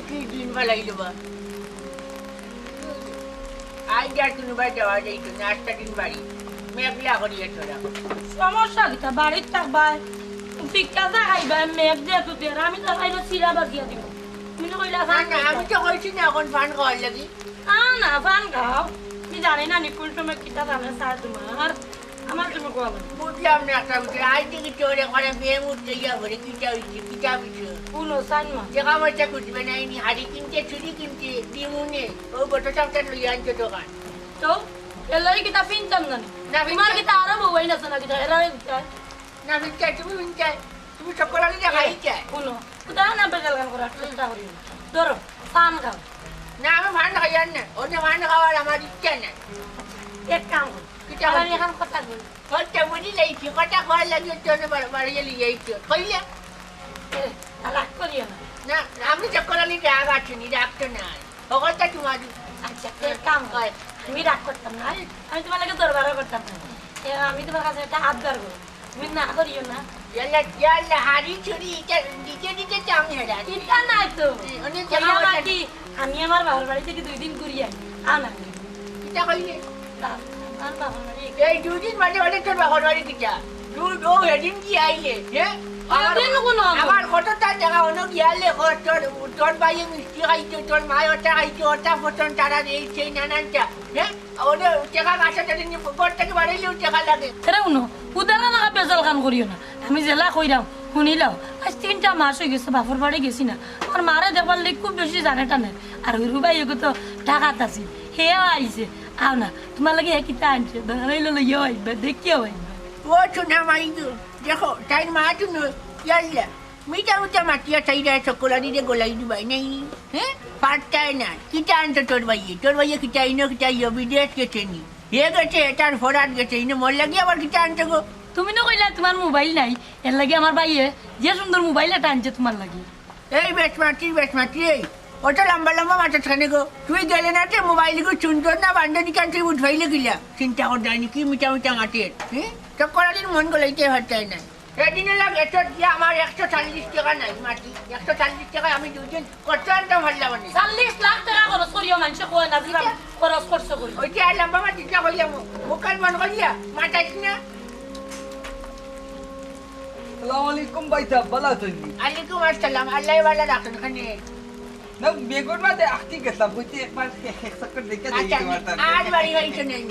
কি দিন ভালাইলো বা আই যা তুমি বাই যাওয়া যাইতো না আটটা দিন বাড়ি মেঘলা করিয়া তোরা সমস্যা কিটা বাড়ির থাকবাই পিক্কা যা খাইবা মেঘ দিয়ে তুই আমি তো খাইলো চিরা বাজিয়া দিব তুমি তো কইলা ফান আমি তো কইছি না এখন ফান খাওয়ার লাগি না ফান খাও তুমি জানি না নিকুল সময় কিটা জানে স্যার তোমার আমার তুমি কোয়া বুঝলাম না একটা বুঝে আই দিকে চোরে করে বিয়ে মুড়তে গিয়া ঘরে কিটা হইছে কিটা হইছে পুনো সাইনমা জায়গা মজা খুঁজবে না ইনি হাড়ি কিনতে ছুরি কিনতে দিমুনে ও গোটা সবটা লইয়া আনছে দোকান তো এলাই কিটা পিনতাম না না তোমার কিটা আরো বই না না কিটা এরা না বিনচাই তুমি বিনচাই তুমি সকলালি দেখাই চাই পুনো কুদা না বেজাল গান করা চেষ্টা করি ধরো ফান খাও না আমি ফান খাই না ওনে ফান খাওয়ার আমার ইচ্ছা নাই এক কাম কর কিটা আমি এখন কথা বলি কথা বুঝি লাইছি কথা খাওয়ার লাগে তোনে বাড়িয়ে লিয়ে আইছো কইলে রাগ করিও না না আমি সকলালি রাগ আছে নি রাগতো না ওটা তোমার আচ্ছা এক কাম কর আমি রাগ করতাম না আমি তোমার লাগে দরবারও করতাম না আমি তোমার কাছে একটা আবদার করব তুমি না করিও না ইয়াল্লা হাড়ি ছুরি এটা দিতে চাম হেডা চিন্তা নাই তো অনেক কি আমি আমার বাবার বাড়ি থেকে 2 দিন ঘুরি আই না এটা কইলে আমার বাবার বাড়ি এই দুদিন মানে তোর বাবার বাড়ি কিটা তুই ও হেডিন কি আইলে হ্যাঁ আমার কতটা জায়গা হলো গিয়ালে তোর বাইরে মিষ্টি খাইছো তোর মা ওটা খাইছো ওটা ফোটন তারা দিয়েছে নানানটা হ্যাঁ ওদের টাকা কাছে যদি ঘর থেকে বাড়াইলেও টাকা লাগে এরা শুনো উদারা লাগা বেজাল কাম করিও না আমি জেলা কইরাম শুনিলাও আজ 3টা মাস হয়ে গেছে বাপর বাড়ি গেছি না আমার মারে দেখবার লাগে খুব বেশি জানে টানে আর ওই রুবাইকে তো ঢাকাত আছে হেও আইছে আও না তোমার লাগে কিতা আনছে ধরাইলো লইয়া আইবা দেখিও আইবা ও শোনা মাইদু দেখো তাই মা তুমি ইয়াল্লা মিটা মাটিয়া চাইরা চকোলারি রে গোলাই দিবাই নাই হ্যাঁ পারতাই না কিটা আনতো তোর ভাইয়ে কিটা ইনো কিটা বিদেশ গেছে নি হে গেছে এটার ফরাত গেছে ইনো মর লাগি আবার কিটা আনতো গো তুমি না কইলা তোমার মোবাইল নাই এর লাগে আমার ভাইয়ে যে সুন্দর মোবাইল এটা আনছে তোমার লাগে এই বেশ মাটি এই ওটা লম্বা মাথা থানে গো তুই গেলে না যে মোবাইল গো সুন্দর না বান্ডানি কান তুই উঠাইলে গিলা চিন্তা কর জানি কি মিটা মাটির হ্যাঁ চকোলারির মন গলাইতে হতাই না এদিনে লাগে তোর যে আমার 140 টাকা নাই মাটি 140 টাকা আমি 2 দিন কত আনতাম ভাল্লাম না 40 লাখ টাকা খরচ করিও মানুষ কয় না দিবা খরচ করছো করি ওই যে লম্বা মাটি না কইয়া মুকাল মন কইয়া মাটাই না আসসালামু আলাইকুম ভাইতা ভালো আছেন আলাইকুম আসসালাম আল্লাহ ভালো রাখুন খানে না বেগর বাদে আখতি গেছলাম কইতে একবার এক চক্কর দেখে আচ্ছা দেখি মারতাম আর বাড়ি হইছে নাই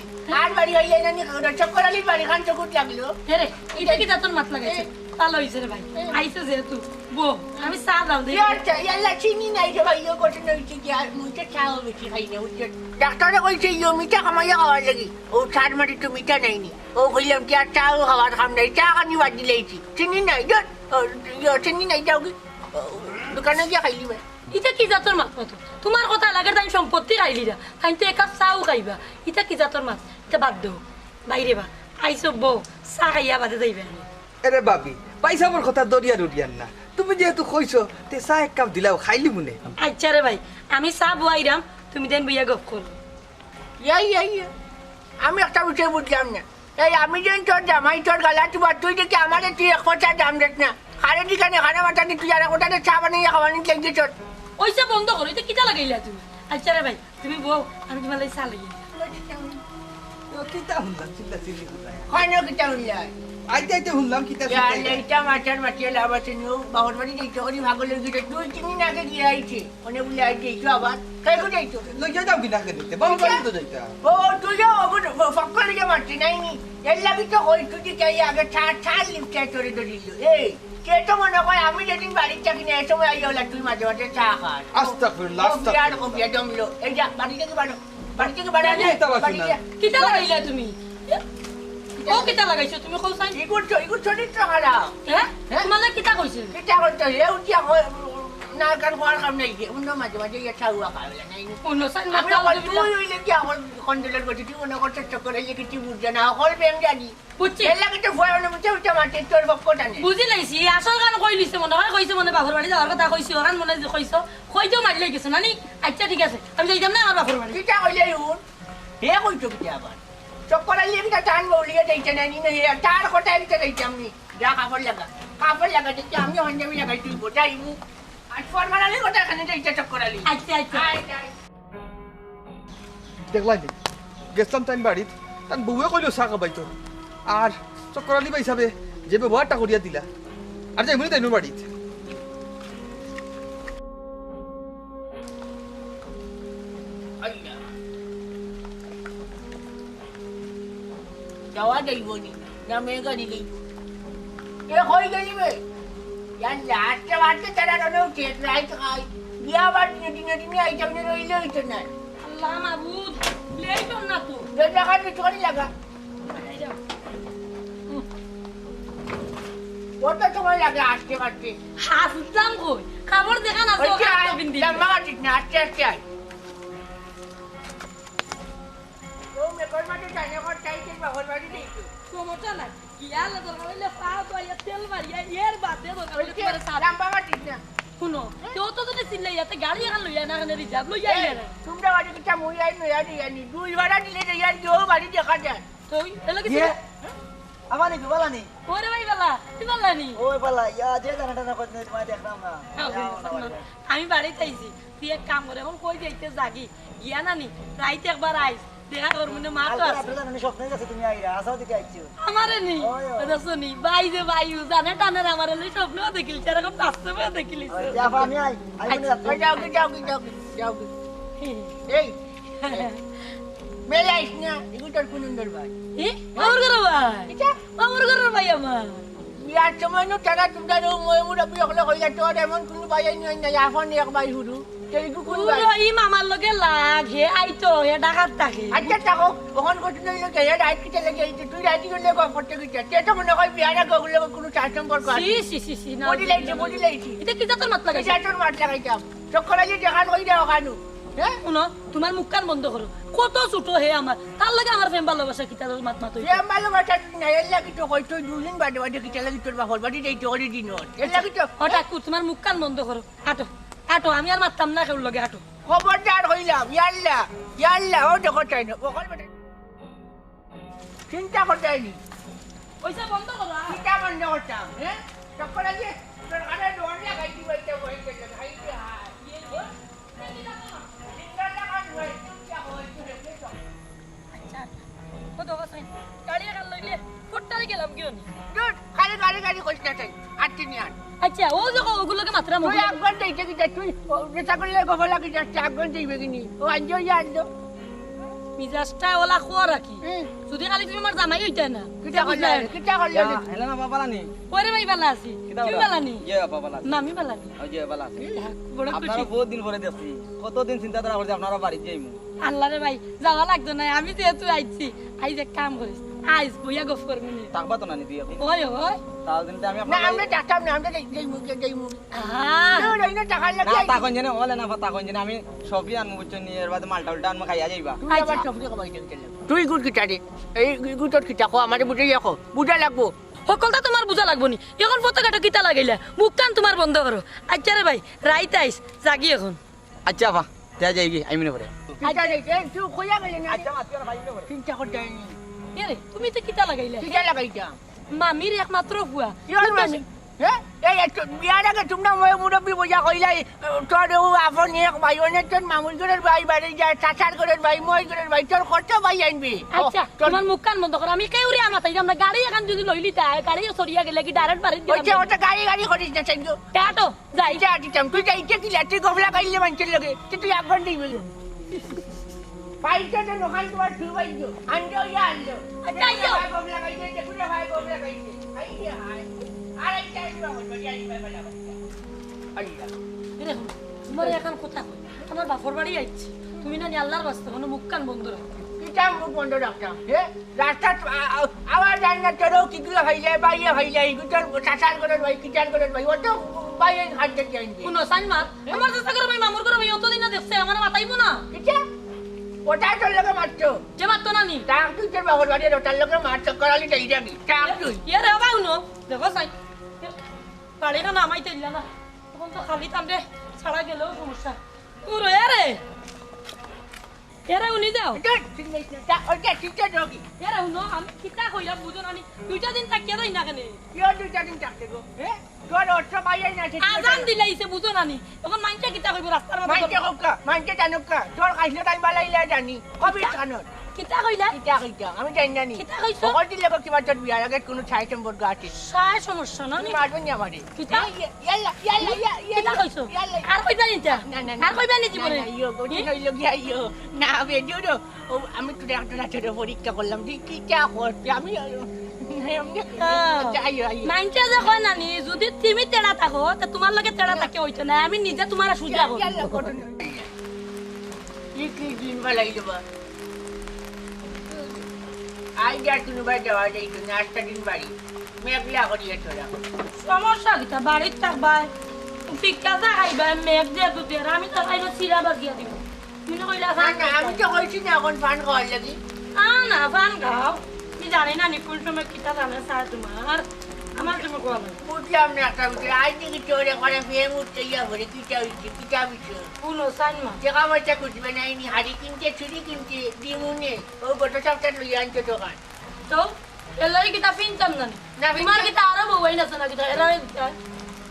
আর বাড়ি হইলে না নি চকরালির বাড়ি খান চকুট লাগলো রে এটা কি তাতন মাত লাগাইছে ভালো হইছে রে ভাই আইছে যেহেতু বো আমি চা দাও দে আচ্ছা ইয়াল্লা চিনি নাই রে ভাই ও কত নইছে কি আর মুইটা চাও বেশি খাই না উঠে ডাক্তারে কইছে ইও মিঠা খামাইয়া খাওয়ার লাগি ও সার মাটি তো মিঠা নাই নি ও কইলাম কি আর চাও খাওয়ার খাম নাই চা খানি বাদ দিলেইছি চিনি নাই দ চিনি নাই যাও কি দোকানে গিয়া খাইলি ভাই এটা কি জাতর মাত কত তোমার কথা লাগে তাই সম্পত্তি রাইলি না তাই তো একা চাও খাইবা এটা কি জাতর মাত এটা বাদ দাও বাইরে বা আইছো বউ চা খাইয়া বাদে যাইবে আরে বাবি পয়সার কথা দরিয়ার না তুমি যেহেতু কইছো তে চা এক কাপ দিলাও খাইলি মনে আচ্ছা রে ভাই আমি চা বুয়াইরাম তুমি দেন বইয়া গপ কর ইয়া আমি একটা বিষয় বুঝলাম না এই আমি যেন তোর জামাই তোর গালা তুই দেখি আমার তুই এক কথা দাম দেখ না খারে দিকানে খানা মাথা নি তুই আর ওটাতে চা বানিয়ে খাওয়ানি লাগছে তোর ওইসব বন্ধ করো এটা কিটা লাগাইলা তুমি আচ্ছা রে ভাই তুমি বউ আমি তোমার লাগে চা লাগিয়ে কিতা হুনলাম চিল্লা চিল্লি কোথায় হয় না কিটা হইলা আইতে হুনলাম কিতা এইটা মাথার মাটিয়ে লাভ আছে নিও বাহর বাড়ি যাইছো ওরি ভাগলের গিয়ে 2-3 দিন আগে গিয়ে আইছে অনেক বলে আইছে আবার কাই করে যাইছো লইয়া যাও কিনা কে দিতে বাবু বাড়ি তো যাইতা ও তুই যাও ফক্কর লিগে মারছি নাই নি এর লাগি তো হই তুই চাই আগে ছাড় লিফটে চড়ে ধরিল এই কে তো মনে হয় আমি যেদিন বাড়ির চাকরি নিয়ে সময় আই হলা তুই মাঝে মাঝে চা খাস আস্তাগফিরুল্লাহ ও বিয়া জমলো এই যা বাড়ি থেকে বাড়ো কিটা লাগাইলা তুমি ও কিটা লাগাইছো তুমি কও সাই ইগুর চরিত্র খারাপ হ্যাঁ তোমার লাগে কিটা কইছে কিটা করতে হে উঠিয়া না কান কোয়ার কাম নাই কি অন্য মাঝে মাঝে ইয়া ছাউয়া খাওয়া নাই অন্য সাই আমি তুই হইলে কি আমার কন্ট্রোলার করতে তুই মনে করতে চক্কর হইলে কি তুই বুঝছ না হল বেম জানি বুঝছি এর লাগে তো ভয় না মুচে মারতে তোর বক্কটা নেই বুঝি লাইছি আসল গান কই লিছে মনে হয় কইছে মনে বাপর বাড়ি যাওয়ার কথা কইছি ওখান মনে কইছো কইতেও মারি লাগেছে না নি আচ্ছা ঠিক আছে আমি যাইতাম না আমার বাপর বাড়ি কিটা হইলে উন হে কইছো কি আবার চক্কর হইলে কি টান বলিয়ে দেইতে না নি হে তার কথা দিতে দেইতে আমি যা কাপড় লাগা দেখি আমি হন্ডামি লাগাই তুই গোটাই মু আজ ফরমালালি কথা এখানে যাইতে চক্কর আলী আচ্ছা আচ্ছা দেখলাই নি গেছিলাম তাই বাড়িত তার বউয়ে কইল চা খাবাইতো আর চক্কর আলী ভাই হিসাবে যে ব্যবহারটা করিয়া দিলা আর যাই মনে তাই বাড়িত আল্লাহ যাওয়া যাইব নি না মেয়ে গাড়ি গই এ হই গেলি বে ইয়ার লাটটা বাড়তে তারা রনেও চেক রাইট খাই বিয়া বাড়ি দিনে আইটা মনে রইলে হইতো না আল্লাহ মাবুদ লেট না তো যে টাকা কিছু করে লাগা কত সময় লাগে আসতে পারতে হাসতাম কই খবর দেখা না তো কাটো বিন্দি লম্বা কাটিস না আস্তে আস্তে আয় ও মেকর মাঠে জানে কর চাইছে বাগর বাড়ি দিইছো সমস্যা নাই গিয়া লাগল হইলে পাও তো ইয়া তেল মারিয়া এর বাদে দরকার হইলে তোমার সাথে লম্বা কাটিস না শুনো কেউ তো যদি চিল্লাই যাতে গাড়ি এখন লইয়া না এখানে রিজার্ভ লইয়া ইয়া তোমরা বাড়ি কিটা মই আই নয়া দিয়ানি দুই ভাড়া দিলে ইয়ার কেউ বাড়ি দেখা যায় তো এলা কিছু আমানি বিবালানি ওরে ভাই বালা তুই বালানি ওই বালা ইয়া যে জানাটা না করতে তোমায় দেখলাম না আমি বাড়িতে আইছি তুই এক কাম করে এখন কই যাইতে জাগি গিয়া নানি রাইতে একবার আইস দেখা করবো না মা তো আছে আপনারা জানেন স্বপ্নে গেছে তুমি আইরা আসাও দিকে আইছো আমারে নি ওই, ওই। ওটা শুনি ভাই যে ভাই জানে টানের আমার লই স্বপ্নও দেখিল এরকম বাস্তবেও দেখিলিস যাবা আমি আই বলে ওই যাও কি যাও কি এই মেলে আইস না এগুলো তোর কুনন্দর ভাই আমার ঘর ভাই এটা আমার ঘর ভাই আমার বিয়ার সময় নো টাকা তোমরা মই মুরা বিয়ে হলে হইলা তোর এমন কোনো ভাই নাই না এখন এক ভাই হুরু তেলগু কোন ভাই পুরো ই মামার লগে লাগ হে আইতো হে ডাকাত থাকে আচ্ছা তাকো ওখান কত নইলো কে রাইট কিটা লাগে তুই রাইট গলে গো ফটো কিটা তে তো মনে হয় বিয়ার আগে ওগুলো কোনো চার সম্পর্ক আছে সি না বডি লাইছি এটা কি তোর মাত লাগাইছে এটা তোর মাঠ লাগাইতাম চক্করা যে দেখা কই দাও কানু হ্যাঁ শুনো তোমার মুখ কান বন্ধ করো কত ছোট হে আমার তার লাগে আমার প্রেম ভালোবাসা কি তার মাত মাত যে ভালোবাসা নাই এর লাগি তো কই তুই দুদিন বাদে বাদে কিটা লাগি তোর বাপর বাড়ি যাইতে ওরে দিন এর লাগি তো হঠাৎ তোমার মুখ কান বন্ধ করো হাঁটো হাঁটো আমি আর মারতাম না কেউ লগে হাঁটো খবরদার হইলাম ইয়াল্লা ও তো কথাই না ওখানে বেটা চিন্তা করতেনি ওইসব বন্ধ করো চিন্তা বন্ধ করতাম হ্যাঁ চক্করা যে তোর কানে ডোর লাগাই দিই বলতে বলতে হাই রে হাই চিন্তা লাগান হই চিন্তা হই তুই দেখে তো আচ্ছা ও তো বসাই গাড়ি এখন লইলে ফুটটারে গেলাম কিও নি দুধ খালি গাড়ি কইছ না তাই আটটি নিয়ে আন আচ্ছা ও যখন ওগুলোকে মাত্রা মুখ তুই একবার দেখতে কি তুই যেটা করলে গোফা লাগি যাচ্ছে একবার দেখবে কিনি ও আনজো আনজো মিজাজটা ওলা খোয়া রাখি যদি খালি তুমি আমার জামাই হইতে না কিটা করলে হেলা না বাবালানি ওরে ভাই ভালো আছি তুমি ভালো নি যে বাবালা না আমি ভালো নি ওই যে বাবালা আছে বড় খুশি আপনারা বহুত দিন পরে দেখছি কতদিন চিন্তা ধারা করছি আপনারা বাড়ি যাইমু আল্লাহ রে ভাই যাওয়া লাগতো না আমি যেহেতু আইছি আই যে কাম করিস আইস বইয়া গফ করবি নি থাকবা তো না নি তুই এখন ওই ওই তাও দিন আমি না আপনারা আমরা ডাক্তার না আমরা যাই মুখ আহ তুই না টাকা না লাগে তা কোন জানে ওলে না তা কোন জানে আমি সবই আনমু বুঝছো নি এর বাদে মালটা উল্টা আনমু খাইয়া যাইবা তুই আবার চকরি কমাই দিতে তুই গুড কিটা রে এই গুডর কিটা কো আমারে বুঝাই রাখো বুঝা লাগবো সকলটা তোমার বুঝা লাগবো নি এখন পতাকাটা কিতা লাগাইলা মুখ কান তোমার বন্ধ করো আচ্ছা রে ভাই রাইত আইস জাগি এখন আচ্ছা বা তে যাইগি আমি মনে করে কিটা রে তুই কইয়া গেলে না আচ্ছা মাতিরা ভাই মনে করে চিন্তা করতে এ রে তুমি তো কিতা লাগাইলা কিটা লাগাইতা মামির একমাত্র হুয়া ইয়ার মানে হ্যাঁ এই বিয়ার আগে তোমরা মই মুরব্বী বোঝা কইলাই তোর ও আপন এক ভাই অনেক তোর মামুল ঘরের ভাই বাড়ি যায় চাচার ঘরের ভাই মই ঘরের ভাই তোর কত ভাই আনবি আচ্ছা তোমার মুখ কান বন্ধ করো আমি কেউরি আমাতাই আমরা গাড়ি এখন যদি লইলি তাই গাড়ি সরিয়া গেলে কি ডাইরেক্ট বাড়ি ওইটা দিলাম ওটা গাড়ি করিস না সেগুলো টাটো যাই যা দিতাম তুই যাইতে কি লাটি গফলা গাইলে মানুষের লগে তুই একবার দিবি পাইটা তো নখান তোমার তুই বাইজো আনজো ইয়া আনজো আইজো। গফলা গাইলে দেখুলে ভাই গফলা গাইলে আইয়া হাই আর একটা আসবা হইলো যাই ভাই বলা আইয়া দেখো তোমার এখন কথা কই আমার বাপর বাড়ি আইছি তুমি না আল্লাহর বাস্তে কোনো মুখ কান বন্ধ রাখো কিটা মুখ বন্ধ রাখতাম হে রাস্তা আবার জানি না তোরও কিগুলো হইলে বাইয়ে হইলে গুটার চাচার ঘরের ভাই কিটার ঘরের ভাই ওটা বাইয়ে হাত দেখতে আনবি শুনো সাইমা আমার চেষ্টা করো ভাই মামুর করো ভাই অতদিন না দেখছে আমার মাতাইবো না কিটা ওটা তোর লগে মারছো যে মাত্র না নি টাক তুই তোর বাবার বাড়ির ওটার লগে মারছো করালি যাই যাবি টাক তুই ইয়ে রে বাবা উনো দেখো সাই গাড়ি না নামাই তেলিয়া না তখন তো খালি তামরে ছাড়া গেলেও সমস্যা পুরো রে এরা উনি যাও ধর চিনিস না ওটা ঠিকটা যোগী এরা উনো আমি কিতা কইলাম বুঝুন আমি 2টা দিন থাকিয়া যাই না কেন কেউ 2টা দিন থাকতে গো হ্যাঁ তোর অর্থ পাইয়াই না আজান দিলাইছে বুঝুন আমি এখন মাইনটা কিতা কইব রাস্তার মানতে মধ্যে হোকা মানতে জানুকা তোর কাছে টাইম বালাইলে জানি কবি কানত কিতা কইলা কিটা কিটা আমি জানি না নি কিতা কইছো? সকল দিলে কিবা তোর বিয়ার আগে কোনো ছাই সম্পর্ক আছে সায় সমস্যা না তুমি মারবেন না আমারে কিতা? ইয়াল্লা ইয়াল্লা কিতা কইছো আর কইবা নিতা না না আর কইবা নি জীবনে ইয়ো গোটি নইলো গিয়া ইয়ো না বেডিও রে আমি তো একটা রাতের পরীক্ষা করলাম কি কা করতে আমি মাইনটা যে কয় নানি যদি তুমি তেড়া থাকো তা তোমার লগে তেড়া থাকে হইতো না আমি নিজে তোমার সুজা করব কি দিন বালাইলো বা আই যা তুমি বাই যাওয়া যাইতো না আটটা দিন বাড়ি মেঘলা করিয়া তোরা সমস্যা কিতা বাড়ির থাকবাই পিক্কা যা খাইবা মেঘ দিয়ে দুধ আমি তো খাইব চিরা বাজিয়া দিব তুমি কইলা না না আমি তো কইছি না এখন ফান খাওয়ার লাগি না ফান খাও তুমি জানি না নিকুল সময় কিতা জানে স্যার তোমার আমার তুমি কোয়া বুঝলাম না একটা বিষয় আই দেখি চোরে করে ফেম উঠতে ইয়া ভরে কিটা হইছে কিটা বিষয় কোন সাইনমা টাকা পয়সা খুঁজবে না ইনি হাড়ি কিনতে ছুরি কিনতে ডিমুনে ও গোটা সপ্তাহ লইয়া আনছে দোকান তো এলাই কিতা ফিনতাম জানি না, তোমার ফিনতাম। কিতা আরো বউই না না কিতা এলাই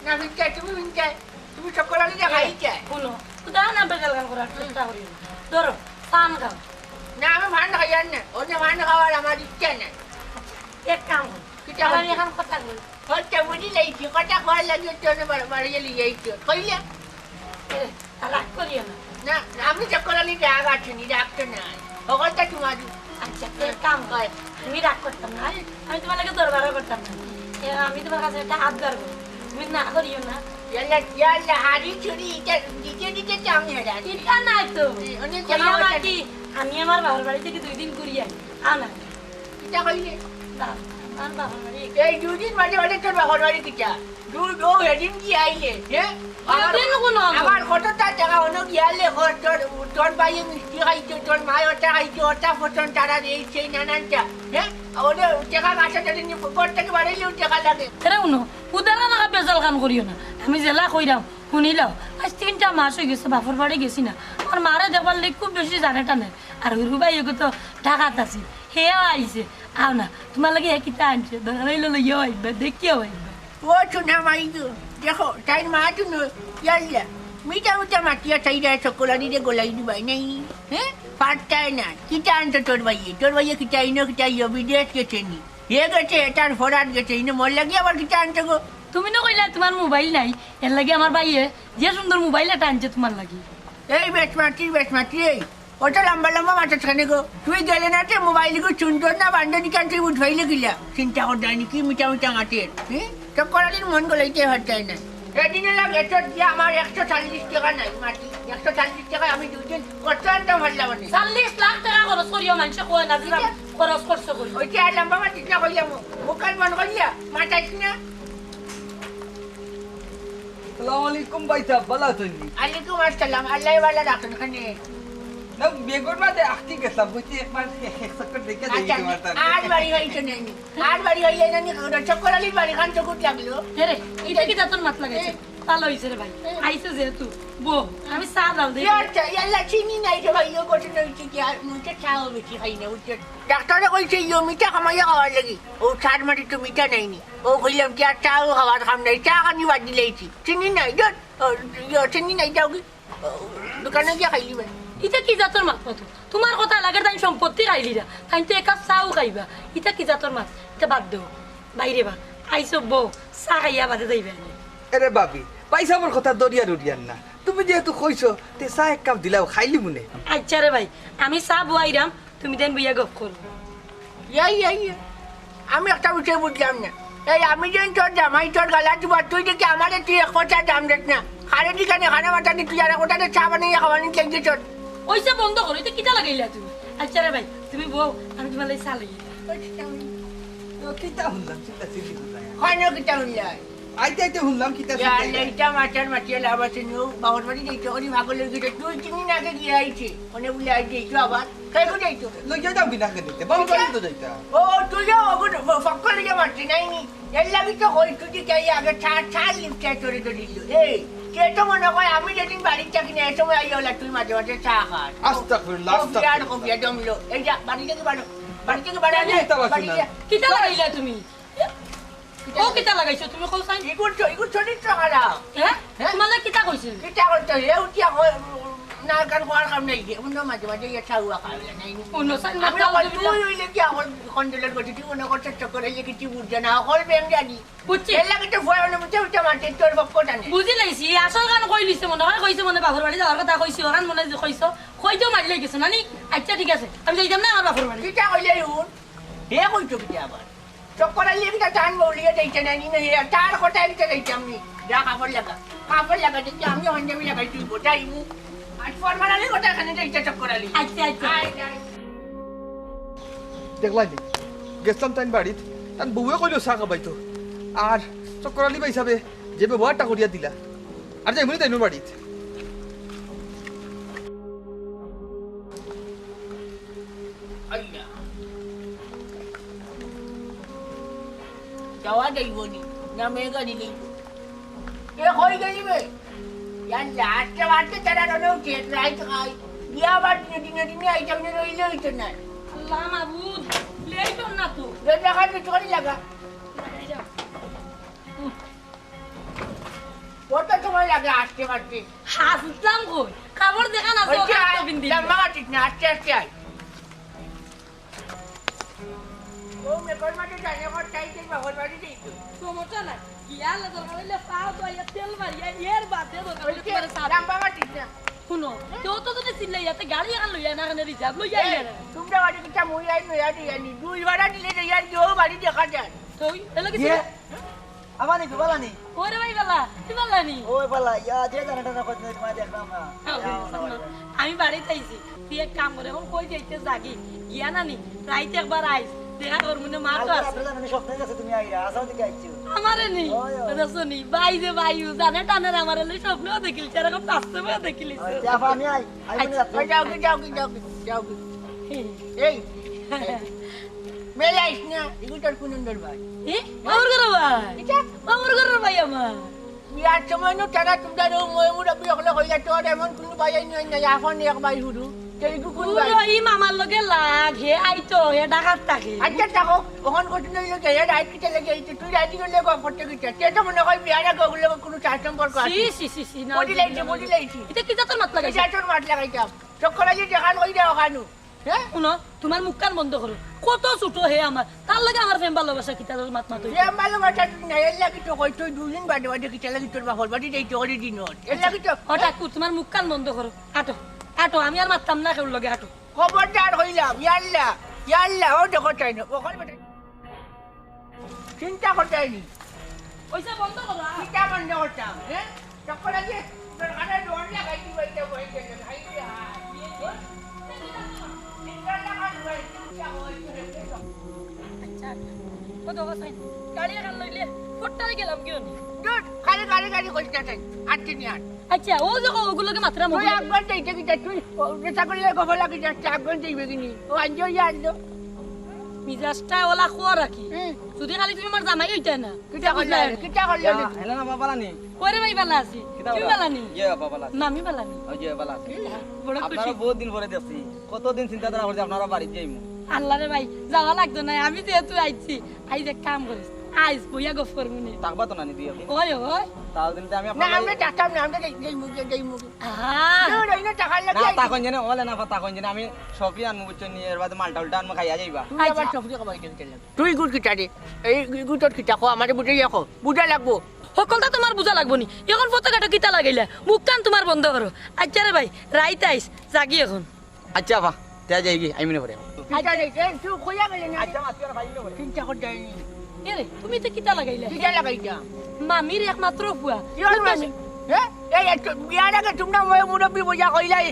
না ভিনচাই তুমি ভিনচাই তুমি সকল আলি খাই চাই শুনো কুদা না বেজাল গান করার চেষ্টা করি ধরো ফান খাও না আমি ভান খাই না অন্য ভান খাওয়ার আমার ইচ্ছা নাই এক কাম করো কিতা আমি এখন কথা বলি হচ্ছে বুঝি লাইছি কটা খাওয়ার লাগে তোর বাড়িয়ে লিয়ে আইছো কইলে রাগ করিও না না আমি সকল আলি রাগ আছে নি রাখতে নাই সকলটা তোমার আচ্ছা এক কাম কর আমি রাগ করতাম না আমি তোমার লাগে দরবারও করতাম না আমি তোমার কাছে একটা আবদার করি তুমি না করিও না ইয়াল্লা ইয়াল্লা হাড়ি ছুরি এটা দিতে দিতে চাম হেরা চিন্তা নাই তো অনেক কেন কথা বাকি আমি আমার বাবার বাড়ি থেকে 2 দিন ঘুরি আই না কিটা কইলে আমার বাবার বাড়ি এই দুদিন মাঝে মাঝে তোর বাবার বাড়ি কিটা ও হেদিন কি আইলে হ্যাঁ এদিন কোনো আমার কতটা টাকা হলো গিয়ালে তোর বাইয়ে মিষ্টি খাইছো তোর মায় ওটা খাইছো ওটা ফোটন তারা দিয়েছে নানানটা হ্যাঁ ওদের টাকা গাছা যদি ঘর থেকে বাড়াইলেও টাকা লাগে এরা উনো উদারা না বেজাল কাম করিও না আমি জেলা কইরাম শুনিলাও আজ 3টা মাস হয়ে গেছে বাপর বাড়ি গেছি না আমার মারে দেখবার লাগে খুব বেশি জানে টানে আর হুরু ভাই তো ঢাকাত আছে হেও আইছে আও না তোমার লাগে কিতা আনছে ধরাইলো লইও আইবা দেখিও আইবা ও শোনা মাই দেখো তাই মা তুমি ইয়াল্লা মিঠা মিঠা মাটিয়া চাইরা সকলারি রে গোলাই দিবাই নাই হ্যাঁ পারতাই না কিটা আনতো তোর ভাইয়ে কিটা ইনো কিটা ইয়ে বিদেশ গেছে নি হে গেছে এটার ফরাত গেছে ইনো মর লাগি আবার কিটা আনতো গো তুমি না কইলা তোমার মোবাইল নাই এর লাগে আমার ভাইয়ে যে সুন্দর মোবাইল এটা আনছে তোমার লাগি এই বেশ মাটি এই ওটা লম্বা লম্বা মাথা খানে গো তুই গেলে না তে মোবাইল গো চুনতো না বান্ডনি কান তুই উঠাইলে গিলা চিন্তা কর জানি কি মিঠা মিঠা মাটির হ্যাঁ তো করালির মন গলাইতে হচ্ছে না এদিনে লাগে তোর যে আমার 140 টাকা নাই মাটি 140 টাকা আমি 2 দিন কত আনতাম ভাবলাম না 40 লাখ টাকা খরচ করিও মানুষ কয় না দিলাম খরচ করছো করি ওই যে লম্বা মাটি না কইলাম মুখান মন কইলা মাটাইছ না আসসালামু আলাইকুম ভাই সাহেব ভালো আছেন আলাইকুম আসসালাম আল্লাহ ওয়ালা রাখুন খানে না বেগর বাদে আখতি গেছলাম কইতে একবার এক চক্কর দেখে দেই আচ্ছা তোমার তার আর বাড়ি হইছে না আর বাড়ি হইলে না নি চক্করালির বাড়ি খান চকুট লাগলো রে এটা কি যাতন মাত লাগাইছে ভালো হইছে রে ভাই আইছে যেহেতু বো আমি চা দাও দে ইয়ারটা ইয়াল্লা চিনি নাই রে ভাই ও কত নইছে কি আর মুখে চাও বেশি খাই না উঠে ডাক্তারে কইছে ইও মিঠা খামাইয়া খাওয়ার লাগি ও সার মাটি তো মিঠা নাইনি ও কইলাম কি আর চাও খাওয়ার খাম নাই চা খানি বাদ দিলেইছি চিনি নাই দর চিনি নাই যাও কি দোকানে গিয়ে খাইলি ভাই এটা কি জাতর মাত কত তোমার কথা লাগে তাই সম্পত্তি খাইলি না তাই তো একা চাও খাইবা এটা কি জাতর মাত এটা বাদ দেও বাইরে বা আইসো বউ চা খাইয়া বাদে যাইবে আরে বাবি পয়সার কথা দরিয়ার উড়িয়ান না তুমি যেহেতু কইছো তে চা এক কাপ দিলাও খাইলি মনে আচ্ছা রে ভাই আমি চা বুয়াইরাম তুমি দেন বুইয়া গপ করো ইয়া আমি একটা বিষয় বুঝলাম না এই আমি যেন তোর জামাই তোর গালা দিব তুই দেখি আমার তুই এক কথা দাম দেখ না খারে দিকানে খানা মাথা নি তুই আর ওটাতে চা বানিয়ে খাওয়ানি চেঞ্জে তোর ওইসব বন্ধ করো এটা কিটা লাগাইলা তুমি আচ্ছা রে ভাই তুমি বউ আমি তোমার লাগে চা লাগি কিতা শুনলাম চিন্তা চিন্তি খানো কিটা হইলা আইতে আইতে শুনলাম কিতা এইটা মাছের মাটিয়ে লাভ আছে নিও বাবার বাড়ি যাইতো ওরি ভাগলে গিয়ে তুই চিনি না আগে গিয়ে আইছে অনেক বলে আইছে এইটো আবার কাই কো যাইতো লইয়া যাও বিনা কে দিতে বাবু বাড়ি তো যাইতা ও তুই যাও ফক্কর দিকে মারছি নাই নি এর লাগি তো হই তুই কে আগে ছা ছা লিপটা তোরে তো দিল এই কে তো মনে হয় আমি যেদিন বাড়ির থাকি না এই সময় আই হলা তুই মাঝে মাঝে চা খাস আস্তাগফিরুল্লাহ, আস্তাগফিরুল্লাহ। কবিয়া জমলো এই যা বাড়ি থেকে বাড়ো বাড়ি থেকে বাড়ো কিতা বাসি না? কিতা লাগাইলা তুমি ও কিতা লাগাইছো তুমি কও চাই ইগুর চরিত্র খারাপ হ্যাঁ হ্যাঁ? তোমালে কিতা কইছে কিতা করতে হে উঠিয়া না কার কোয়ার কাম নাই এমন মাঝে মাঝে ইয়া চাউয়া খাইলে নাই অন্য সাইন না আমি বল তুই হইলে কি আমার কন্ট্রোলার করতে তুই মনে করছিস চক্করে যে কিছু বুঝছে না হল ব্যাংক জানি বুঝছি এর লাগে তো ভয় মনে উঠে মারতে তোর বক জানে বুঝি লাইছি আসল গান কই লিছে মনে হয় কইছে মনে বাপর বাড়ি যাওয়ার কথা কইছি ওখান মনে যে কইছো কইতেও মারি লই গেছে নানি আচ্ছা ঠিক আছে আমি যাইতাম না আমার বাপর বাড়ি কিতা কইলে হুন হে কইতো কিতা আবার চক্করে লিয়ে কিতা টান বলিয়ে দেইতে না নি হে তার কথা লিখে দেইতে আমি যা কাপড় লাগা দেখি আমি হন্ডামি লাগাই তুই গোটাই মু আজ ফরমালি গোটা খানে দেইতে চক্করে লিয়ে আচ্ছা আচ্ছা দেখলাই নি গেছিলাম তাই বাড়িত তার বউয়ে কইল চা খাবাইতো আর চক্কর আলী ভাই সাহেবে যে ব্যবহারটা করিয়া দিলা আর যাই মনে তাই বাড়িত আল্লাহ যাওয়া যাইবনি না মেঘা দিলি এ হয়ে গেলিবে ইয়ার লাস্টে বাড়তে তারা রনেও চেক রাইট খাই বিয়া বার দিনে আইটাম নিয়ে রইলে হইতো না আল্লাহ মাবুদ লেইতো না তো দেখা কিছু করে লাগা কত সময় লাগে আসতে পারতে হাসলাম কই খবর দেখা না তো কাটো বিন্দি লম্বা কাটিস না আস্তে আস্তে আয় ও মেকর মাঠে জানে কর চাইতে বাগর বাড়ি দিইতো সমস্যা নাই গিয়া লাগল হইলে পাও তো ইয়া তেল মারিয়া এর বাদে দরকার হইলে তোমার সাথে লম্বা কাটিস না শুনো তো তো যদি চিল্লাই যাতে গাড়ি এখন লইয়া না কেন রিজার্ভ লইয়া ইয়া তোমরা বাড়ি কিটা মুই আই নয়া দিয়ানি দুই ভাড়া দিলে ইয়ার কেউ বাড়ি দেখা যায় তো এলা কিছু আমানি বালানি ওরে ভাই বালা তুই বালানি ওই বালা ইয়া যে জানাটা না কত তোমার দেখলাম না আমি বাড়িতে আইছি তুই এক কাম করে এখন কই যাইতে জাগি গিয়া নানি রাইতে একবার আইস দেখা তোর মনে মা তো আছে স্বপ্নে গেছে তুমি আইরা আসাও দিকে আইছো আমারে নি রসনি ভাই যে ভাইউ জানে টানের আমারে লই স্বপ্নও দেখিল এরকম বাস্তবেও দেখিল যাবা আমি আই ওই যাও এই মেলাইস না এগুলোর কুনন্দর ভাই এ আমার ঘর ভাই আমার ঘর ভাই আমার বিয়ার সময় নো তারা তোমরা মুরা বিয়ে হলে হইলা তোর এমন কোনো ভাই নাই না এখন এক ভাই হুরু এইটু কোন ভাই পুরো ই মামার লগে লাগ হে আইতো হে ডাকাত থাকে আচ্ছা দেখো ওখান কত নইলে কে রাইট কিটা লাগে এই তুই রাইট গেলে গো ফটো কিটা তে তো মনে হয় বিয়ার আগে ওগুলো কোনো চার সম্পর্ক আছে সি না বডি লাইছি এটা কি তোর মাত লাগাইছে এটা তোর মাঠ লাগাইতাম চক্করা যে দেখান হই দাও খানু হ্যাঁ শুনো তোমার মুখ কান বন্ধ করো কত ছোট হে আমার তার লাগে আমার প্রেম ভালোবাসা কি তার মাত মাত যে ভালোবাসা নাই এর লাগি তো কই তুই দুদিন বাদে বাদে কিটা লাগি তোর বাপর বাড়ি যাইতে ওরে দিনত এর লাগি তো হঠাৎ তোমার মুখ কান বন্ধ করো আটো আটো আমি আর মারতাম না কেউ লগে আটো খবরদার হইলাম ইয়াল্লা ও দেখো চাই না ওখানে বেটা চিন্তা করতেনি ওইসব বন্ধ করো চিন্তা বন্ধ করতাম হ্যাঁ চক্করা যে তোর কানে ডোর লাগাই দি বইতে বইতে খাই রে চিন্তা লাগাই বই চিন্তা হইছে আচ্ছা ও তো বসাই গাড়ি এখন লইলে ফটারে গেলাম কেউ নি দুধ খালি গাড়ি করতে আটকে নি আট আচ্ছা ও যখন ওগুলোকে মাত্রা তুই মুখ একবার যাইতে কিটা তুই চেষ্টা করলে গোবর লাগি যাচ্ছে একবার যাইবে কিনি ও আনজো ইয়ারলো মিজাজটা ওলা খোয়া রাখি যদি খালি তুমি আমার জামাই হইতে না কিটা করলে হেলা না বালানি ওরে ভাই ভালো আছি তুমি ভালো নি যে বালা মামি ভালো নি ওই যে বালা বড় খুশি আপনারা বহুত দিন পরে দেখছি কতদিন চিন্তা ধারা করছি আপনারা বাড়িতে যাইমু আল্লাহ রে ভাই যাওয়া লাগতো না আমি যেহেতু আইছি আইজ এক কাম করিস আইস বইয়া গফ করবি নে থাকবা তো নানি দুই একদিন ওই ওই তাও দিন আমি না আপনার আমরা যাতাম না আমরা যাই মুখে আহা দুধ ওই না টাকা না লাগে তাকন জানে ওলে না তাকন জানে আমি সবই আনমু বুঝছো নি এর বাদে মালটা উল্টা আনমু খাইয়া যাইবা তুই আবার সবজি খাবাই দিতে লাগ তুই গুড় কিটা দে এই গুড় কিটা কো আমারে বুঝে যাকো বুঝা লাগবো সকলটা তোমার বুঝা লাগবো নি এখন পতাকাটা কিতা লাগাইলা মুখ কান তোমার বন্ধ করো আচ্ছা রে ভাই রাইত আইস জাগি এখন আচ্ছা বা তে যাইগি আমি মনে করে কিটা দে তুই কইয়া গেলে না আচ্ছা মাতিরা ভাই মনে করে চিন্তা কর যায়নি এ রে তুমি তো কিতা লাগাইলা কিটা লাগাইতা মামির একমাত্র ফুয়া ইয়র মানে হ্যাঁ এই বিয়ার আগে তোমরা মই মুরব্বী বোঝা কইলাই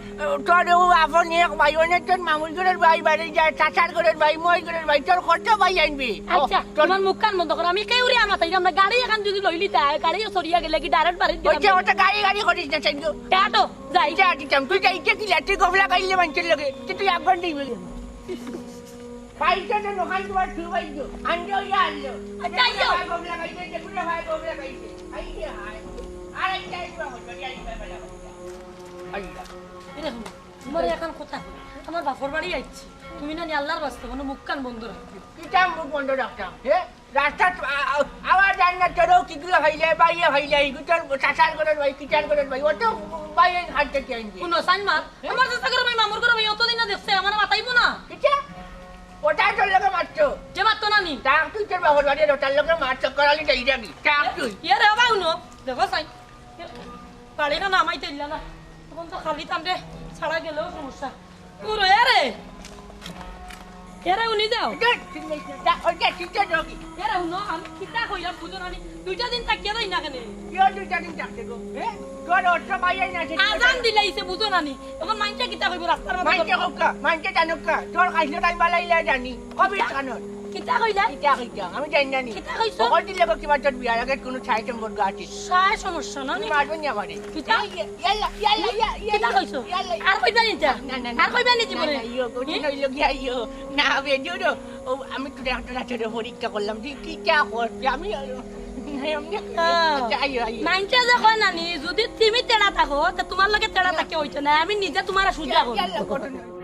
তোর ও আপন এক ভাই অনেক তোর মামুল ঘরের ভাই বাড়ি যায় চাচার ঘরের ভাই মই ঘরের ভাই তোর খরচা ভাই আনবি আচ্ছা তোমার মুখ কান বন্ধ করো আমি কেউরি আমার তাই আমরা গাড়ি এখন যদি লইলি তাই গাড়ি সরিয়া গেলে কি ডাইরেক্ট বাড়ি ওইটা দিলাম ওটা গাড়ি করিস না চাইছো টাটো যাই যা দিতাম তুই যাইতে কি লাঠি গফলা গাইলে মানছিল লাগে তুই এক ঘন্টাই বলি পাইছে না নখাই তোমার তুই বাইছো আনজো ইয়া আনলো আচ্ছা, আইজো। গফলা গাইছে দেখুলে ভাই গফলা গাইছে আইছে হাই আরেকটা আইবা হইলো আইবা বেলা আইয়া এটা শুনো তোমার এখন কথা কই। আমার বাপর বাড়ি আইছি তুমি না আল্লাহর বাস্তে কোনো মুখ কান বন্ধ রাখবে কিটা মুখ বন্ধ রাখতাম রাস্তা আওয়াজ জান না তোরও কিগুলো হইলে বাইয়ে হইলে গুতর চাচার করে ভাই কিটার করে ভাই ও তো বাইয়ে হাঁটতে চাই শুনো সাইমা আমার চেষ্টা করো ভাই মামুর করো ভাই অতদিন না দেখছে আমার মাথাইবো না কিটা ওটা তোর লোকে মারছো যে মাত্র নানি টাক তুই তোর বাবার বাড়ি ওটার লোকে মারছো করালি যাই যাবি টাক তুই ইয়ারে বাবা শুনো দেখো সাই বাড়ি না নামাই তেলিয়া না তখন তো খালি তামরে ছাড়া গেলেও সমস্যা পুরো এরে এরে উনি যাও ওইটা ঠিকটা যোগী এরে শুনো আমি কিতা কইলাম বুঝো নানি দুইটা দিন থাকিয়া যাই না কেনে কেউ দুইটা দিন থাকতে গো তোর অর্থ বাইয়ে না আজান দিলাইছে বুঝো নানি এখন মাইনটা কিতা কইব রাস্তার মানকে মধ্যে হোকা মানকে জানুকা তোর কাছে টাইম বালাইলে জানি কবি কানর কিতা কইলা কিটা কিটা আমি জানি জানি কিতা কইছো সকল দিলে কিবা তোর বিয়ার আগে কোনো ছাই নম্বর গাছি সায় সমস্যা না তুমি মারবেন না আমারে কিতা ইয়াল্লা ইয়াল্লা কিতা কইছো আর কইবা নি তা না না আর কইবা নি জীবনে ইয়ো গোটি নইলো গিয়া ইয়ো না বেডিও ও আমি তো একটা রাতের পরীক্ষা করলাম যে কি কা করতে আমি মাইনটা যে কয় নানি যদি তুমি তেড়া থাকো তা তোমার লগে তেড়া থাকে হইতো না আমি নিজে তোমার সুজা করব ইয়াল্লা